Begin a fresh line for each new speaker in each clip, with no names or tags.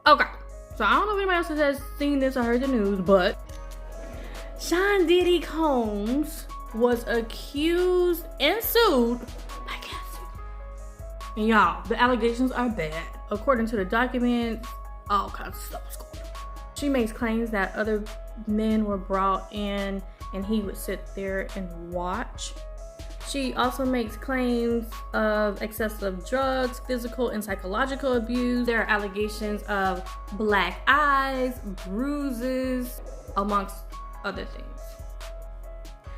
Okay, so I don't know if anybody else has seen this or heard the news, but Sean Diddy Combs was accused and sued by Cassie. And y'all, the allegations are bad. According to the documents, all kinds of stuff was going on. She makes claims that other men were brought in and he would sit there and watch. She also makes claims of excessive drugs, physical and psychological abuse. There are allegations of black eyes, bruises, amongst other things.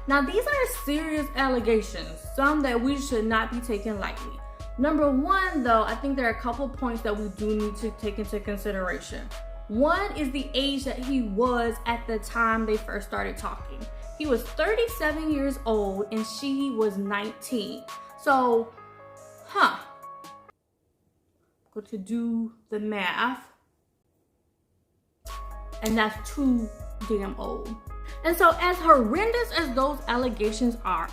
Now, these are serious allegations, some that we should not be taking lightly. Number one, though, I think there are a couple points that we do need to take into consideration. One is the age that he was at the time they first started talking. He was 37 years old and she was 19. So, go to do the math. And that's too damn old. And so, as horrendous as those allegations are,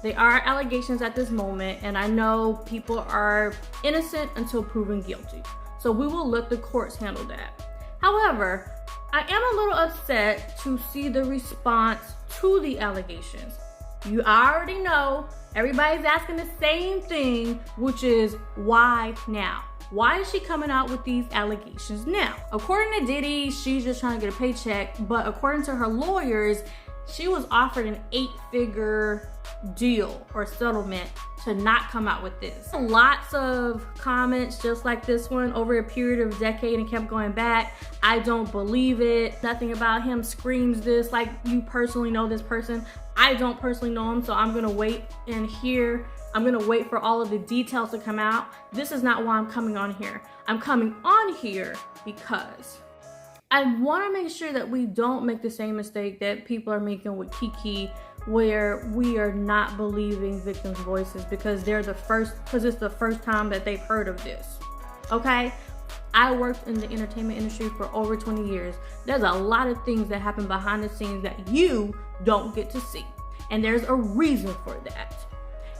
they are allegations at this moment, and I know people are innocent until proven guilty. So we will let the courts handle that. However, I am a little upset to see the response to the allegations. You already know everybody's asking the same thing, which is why now? Why is she coming out with these allegations now? According to Diddy, she's just trying to get a paycheck, but according to her lawyers, she was offered an 8-figure deal or settlement to not come out with this. Lots of comments just like this one over a period of a decade and kept going back. I don't believe it. Nothing about him screams this like you personally know this person. I don't personally know him, so I'm gonna wait and hear. I'm gonna wait for all of the details to come out. This is not why I'm coming on here. I'm coming on here because I want to make sure that we don't make the same mistake that people are making with Kiki, where we are not believing victims' voices because it's the first time that they've heard of this. Okay? I worked in the entertainment industry for over 20 years. There's a lot of things that happen behind the scenes that you don't get to see. And there's a reason for that.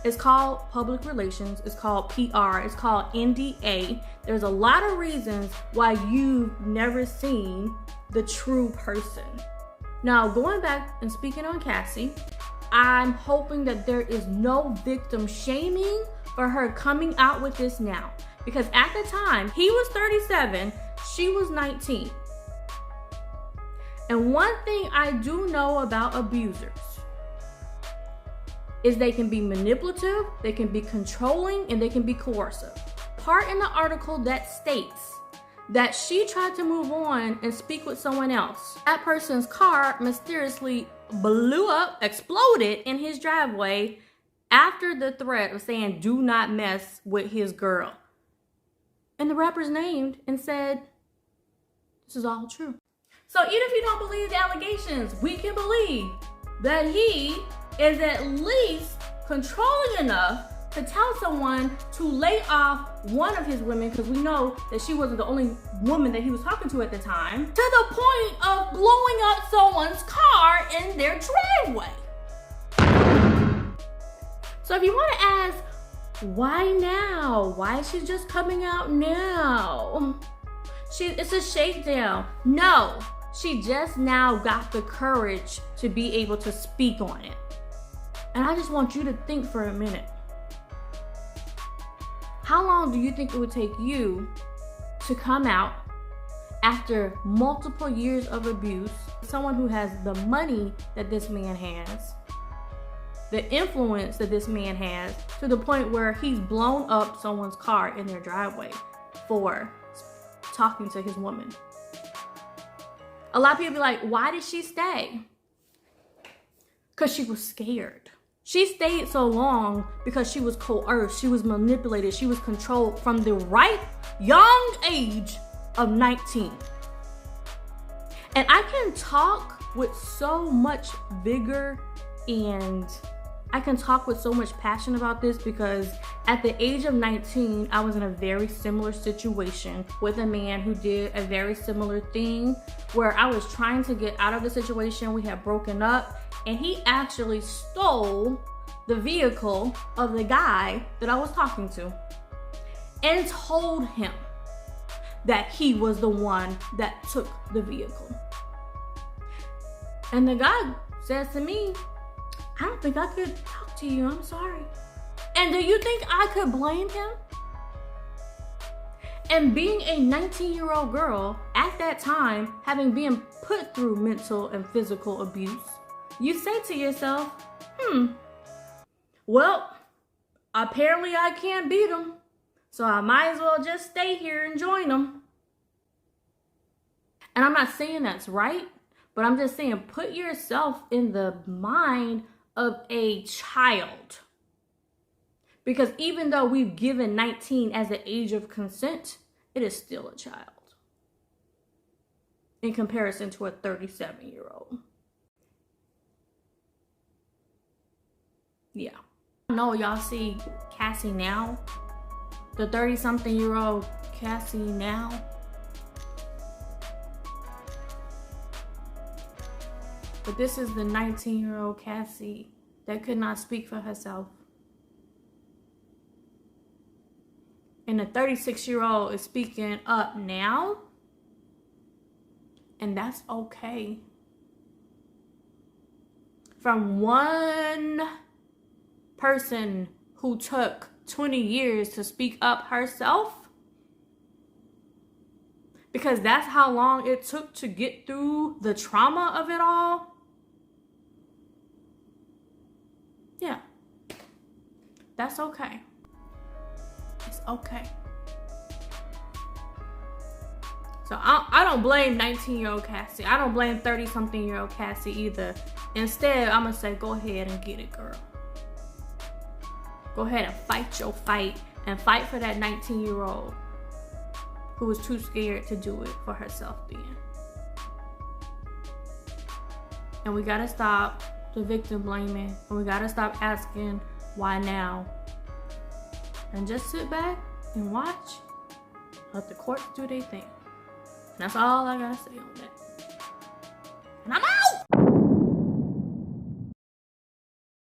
It's called public relations, it's called PR, it's called NDA. There's a lot of reasons why you've never seen the true person. Now, going back and speaking on Cassie, I'm hoping that there is no victim shaming for her coming out with this now. Because at the time, he was 37, she was 19. And one thing I do know about abusers is they can be manipulative, they can be controlling, and they can be coercive. Part in the article that states that she tried to move on and speak with someone else. That person's car mysteriously blew up, exploded in his driveway after the threat of saying, "Do not mess with his girl." And the rapper's named and said, this is all true. So even if you don't believe the allegations, we can believe that he is at least controlling enough to tell someone to lay off one of his women, because we know that she wasn't the only woman that he was talking to at the time, to the point of blowing up someone's car in their driveway. So if you want to ask, why now? Why is she just coming out now? It's a shakedown. No, she just now got the courage to be able to speak on it. And I just want you to think for a minute. How long do you think it would take you to come out after multiple years of abuse? Someone who has the money that this man has, the influence that this man has, to the point where he's blown up someone's car in their driveway for talking to his woman. A lot of people be like, why did she stay? Because she was scared. She stayed so long because she was coerced, she was manipulated, she was controlled from the right young age of 19. And I can talk with so much vigor and I can talk with so much passion about this because at the age of 19, I was in a very similar situation with a man who did a very similar thing where I was trying to get out of the situation. We had broken up and he actually stole the vehicle of the guy that I was talking to and told him that he was the one that took the vehicle. And the guy says to me, I don't think I could talk to you. I'm sorry. And do you think I could blame him? And being a 19-year-old girl at that time, having been put through mental and physical abuse, you say to yourself, well, apparently I can't beat him, so I might as well just stay here and join him. And I'm not saying that's right, but I'm just saying put yourself in the mind of a child. Because even though we've given 19 as the age of consent, it is still a child in comparison to a 37-year-old. Yeah. I know y'all see Cassie now, the 30-something-year-old Cassie now. But this is the 19-year-old Cassie that could not speak for herself. And the 36-year-old is speaking up now. And that's okay. From one person who took 20 years to speak up herself, because that's how long it took to get through the trauma of it all. Yeah, that's okay. It's okay. So I don't blame 19-year-old Cassie. I don't blame 30-something-year-old Cassie either. Instead, I'm going to say, go ahead and get it, girl. Go ahead and fight your fight and fight for that 19-year-old who was too scared to do it for herself then. And we got to stop the victim blaming. And we got to stop asking why now. And just sit back and watch. Let the courts do their thing. That's all I gotta say on that. And I'm out!